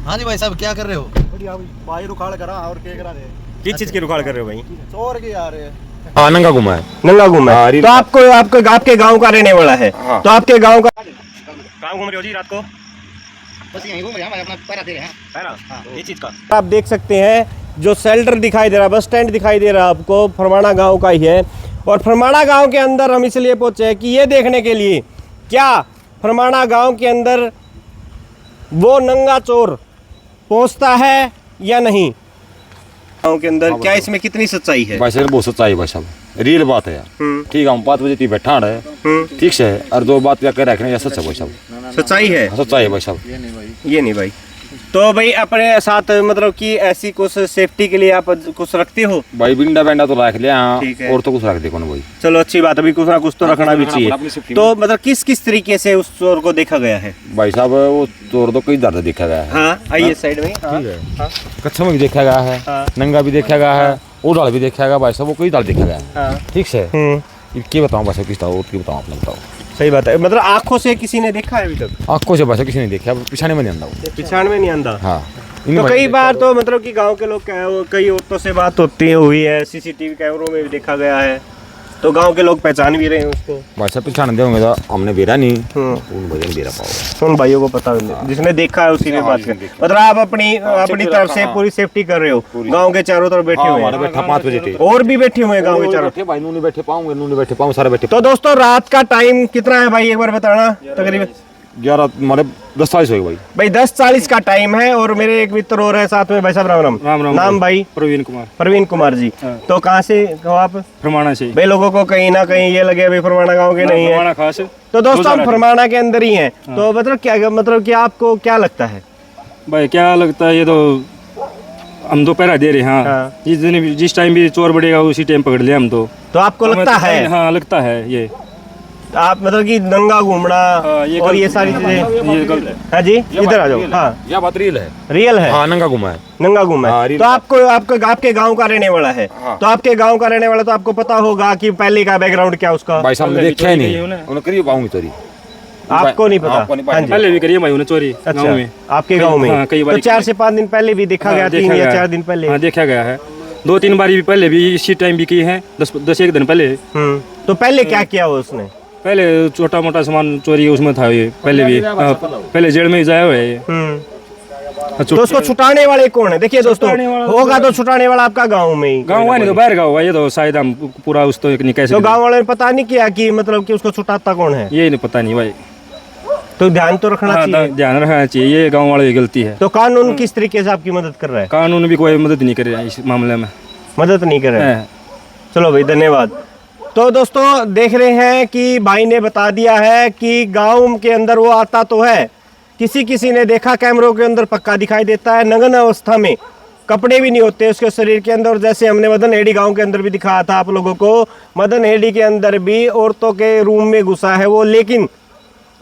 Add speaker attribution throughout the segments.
Speaker 1: हाँ जी भाई साहब, क्या कर रहे हो?
Speaker 2: बढ़िया भाई, रुखाड़ करा और क्या करा रहे?
Speaker 3: किस चीज की रुखाड़ कर रहे हो भाई?
Speaker 2: चोर के यार।
Speaker 4: हाँ, नंगा घुमा है।
Speaker 3: नंगा घूमा
Speaker 4: हाँ,
Speaker 3: है। तो आपके गांव का रहने वाला है।
Speaker 4: हाँ।
Speaker 3: तो आपके गांव का कहाँ घूम रहे हो जी रात को?
Speaker 2: बस यहीं घूम रहे हैं, अपना पैरा दे रहे हैं।
Speaker 3: पैरा? ये चीज का आप देख सकते हैं, जो शेल्टर दिखाई दे रहा है, बस स्टैंड दिखाई दे रहा है आपको, फरमाना गांव का ही है। और फरमाना गांव के अंदर हम इसलिए पहुंचे हैं कि ये देखने के लिए क्या फरमाना गांव के अंदर वो नंगा चोर पहुंचता है या नहीं। गांव के अंदर क्या इसमें कितनी सच्चाई है?
Speaker 4: भाई साहब बहुत सच्चाई है भाई साहब, रियल बात है यार। ठीक है, हम 5 बजे तक बैठा है, ठीक से, और 2 बात क्या कर रखने सच है भाई साहब,
Speaker 3: सच्चाई है।
Speaker 4: सच्चाई है भाई साहब।
Speaker 3: ये नहीं भाई। तो भाई अपने साथ मतलब कि ऐसी कुछ सेफ्टी के लिए आप कुछ रखते हो?
Speaker 4: भाई बिंडा बैंडा तो रख लिया
Speaker 3: ठीक है।
Speaker 4: और तो कुछ रख दे कौन भाई।
Speaker 3: चलो अच्छी बात है, अभी कुछ ना कुछ तो रखना भी चाहिए। तो मतलब किस किस तरीके से उस चोर को देखा गया है?
Speaker 4: भाई साहब वो चोर तो कई दर्द देखा गया है।
Speaker 3: हाँ आइए साइड में। हाँ।
Speaker 4: कच्छा में भी देखा गया है,
Speaker 3: हाँ।
Speaker 4: नंगा भी देखा गया है, उड़ाल भी देखा गया भाई साहब, वो कई दाल देखा गया है।
Speaker 3: हाँ।
Speaker 4: ठीक से क्या बताऊँ भाई साहब, किस और क्या बताऊँ, आपने बताओ।
Speaker 3: सही बात है, मतलब आंखों से किसी ने देखा है अभी तक?
Speaker 4: आंखों से भाई साहब किसी ने देखा, पिछाने में नहीं आंदा वो।
Speaker 3: पिछाड़ में नहीं आंदा।
Speaker 4: हाँ।
Speaker 3: तो कई बार तो मतलब कि गांव के लोग कई औरतों से बात होती हुई है, सीसीटीवी कैमरों में भी देखा गया है, तो गांव के लोग पहचान भी रहे हैं उसको।
Speaker 4: भाई साहब पिछाने देंगे तो हमने बेरा नहीं, उन भजन बेरा पाओगे।
Speaker 3: उन भाइयों को पता है, जिसने देखा है उसी ने बात कर। मतलब आप अपनी तरफ से पूरी सेफ्टी कर रहे हो। गांव के चारों तरफ बैठे हुए हैं।
Speaker 4: बैठा 5 बजे
Speaker 3: और भी बैठे हुए हैं गांव के चारों।
Speaker 4: भाई नूनी बैठे पाऊंगे, नूनी बैठे पाऊं, सारे बैठे।
Speaker 3: तो दोस्तों रात का टाइम कितना है भाई, एक बार बताना तकरीबन?
Speaker 4: 11 हमारे 10:40 हो गए
Speaker 3: भाई 10:40 का टाइम है। और मेरे एक मित्र और है साथ में। भाई साहब राम राम।
Speaker 5: राम राम।
Speaker 3: नाम भाई? प्रवीण कुमार जी। तो कहाँ से हो आप?
Speaker 5: फरमाना से।
Speaker 3: भाई लोगों को कहीं ना कहीं ये लगे भाई फरमाना गांव के नहीं है।
Speaker 5: खास।
Speaker 3: तो दोस्तों हम फरमाना के अंदर ही हैं। तो मतलब कि आपको क्या लगता है?
Speaker 5: भाई क्या लगता है, ये तो हम तो पहरा दे रहे हैं। हाँ। जिस टाइम भी चोर बढ़ेगा उसी टाइम पकड़ लिया हम तो
Speaker 3: आपको लगता है?
Speaker 5: हाँ लगता है। ये
Speaker 3: आप मतलब कि नंगा घूमना और ये सारी चीजें। हाँ जी इधर आ जाओ। हाँ
Speaker 4: यह बात रियल है।
Speaker 3: रियल है।
Speaker 4: हाँ, नंगा घुमा है।
Speaker 3: नंगा घूमा है। तो आपके गांव का रहने वाला है। तो आपके गांव का रहने वाला, तो आपको पता होगा कि पहले का बैकग्राउंड क्या उसका।
Speaker 4: भाई साहब ने देखा ही नहीं, उन्हें करिए पाऊंगी चोरी।
Speaker 3: आपको नहीं पता?
Speaker 5: पहले भी करिए भाई उन्हें चोरी।
Speaker 3: अच्छा में आपके गाँव में? तो 4 से 5 दिन पहले भी देखा गया, 3 या 4 दिन पहले?
Speaker 5: हाँ देखा गया है, 2-3 बार भी पहले भी इसी टाइम भी की है, 10-1 दिन पहले।
Speaker 3: तो पहले क्या किया हो उसने?
Speaker 5: पहले छोटा मोटा सामान चोरी उसमें था ये पहले भी। पहले जेल में जाया हुआ है ये।
Speaker 3: तो उसको छुटाने वाले कौन है? देखिए दोस्तों, होगा तो छुटाने वाला आपका गांव में ही।
Speaker 5: गांव नहीं तो बाहर गाँव है ये तो, शायद हम पूरा उस तो नहीं कैसे।
Speaker 3: तो गांव वाले ने पता नहीं किया कि मतलब कि उसको छुटाता कौन है?
Speaker 5: ये नहीं पता नहीं भाई।
Speaker 3: तो ध्यान तो रखना चाहिए।
Speaker 5: ध्यान रखना चाहिए, ये गांव वालों की गलती है।
Speaker 3: तो कानून किस तरीके से आपकी मदद कर रहा है?
Speaker 5: कानून भी कोई मदद नहीं कर रहा है इस मामले में।
Speaker 3: मदद नहीं कर रहा है। चलो भाई धन्यवाद। तो दोस्तों देख रहे हैं कि भाई ने बता दिया है कि गांव के अंदर वो आता तो है, किसी ने देखा कैमरों के अंदर पक्का दिखाई देता है, नग्न अवस्था में, कपड़े भी नहीं होते उसके शरीर के अंदर। और जैसे हमने मदन हेड़ी गांव के अंदर भी दिखाया था आप लोगों को, मदन हेड़ी के अंदर भी औरतों के रूम में घुसा है वो। लेकिन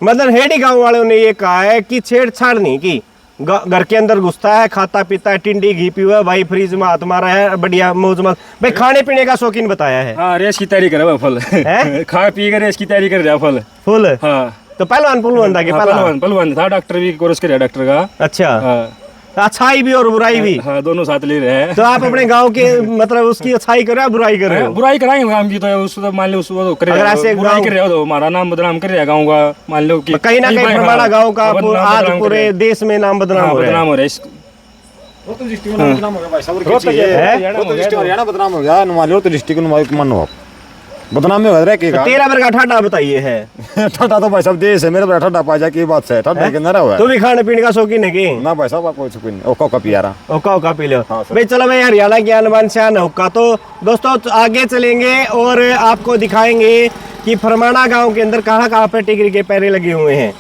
Speaker 3: मदन हेड़ी गांव वालों ने ये कहा है कि छेड़छाड़ नहीं की, घर के अंदर घुसता है, खाता पीता है, टिंडी घी पीवा, भाई फ्रिज में हाथ मारा है, बढ़िया मौज मस्त। भाई खाने पीने का शौकीन बताया है।
Speaker 5: हाँ रेस की तैयारी कर रहा है फल। खा पी कर रेस की तैयारी कर रहा है फल फुल। हाँ
Speaker 3: तो पहलवान था कि
Speaker 5: पहलवान था, डॉक्टर भी कोर्स कर डॉक्टर का।
Speaker 3: अच्छा। अच्छाई भी और बुराई भी।
Speaker 5: हाँ दोनों साथ ले रहे हैं।
Speaker 3: तो आप अपने गांव के मतलब उसकी अच्छाई कर रहे हो, बुराई कर रहे हो?
Speaker 5: बुराई कराएंगे गांव की, तो उसको मान लो उसको कर रहे हो, बुराई कर रहे हो तो हमारा नाम बदनाम कर रहे हैं गाँव का। मान लो कि
Speaker 3: कहीं ना कहीं हमारा गाँव का आज पूरे देश में नाम बदनाम हो रहा है।
Speaker 4: बदनाम हो गया, मान लो तो डिस्ट्रिक्ट मानो आप बदनाम में रह के।
Speaker 3: तेरा बार का ठाडा बताइए है।
Speaker 4: ठाडा तो भाई साहब देश है, मेरे ठाडा पा जा की बात है। ठाडा के अंदर हुआ
Speaker 3: तो भी खाने पीने का शौकीन है कि
Speaker 4: ना? भाई साहब आपको शौकीन ओका का पियारा
Speaker 3: ओका पी लो भाई। चलो भाई हरियाणा ज्ञानवान से हुक्का। तो दोस्तों आगे चलेंगे और आपको दिखाएंगे कि फरमाना गांव के अंदर कहाँ पे टिकरी के पैरे लगे हुए हैं।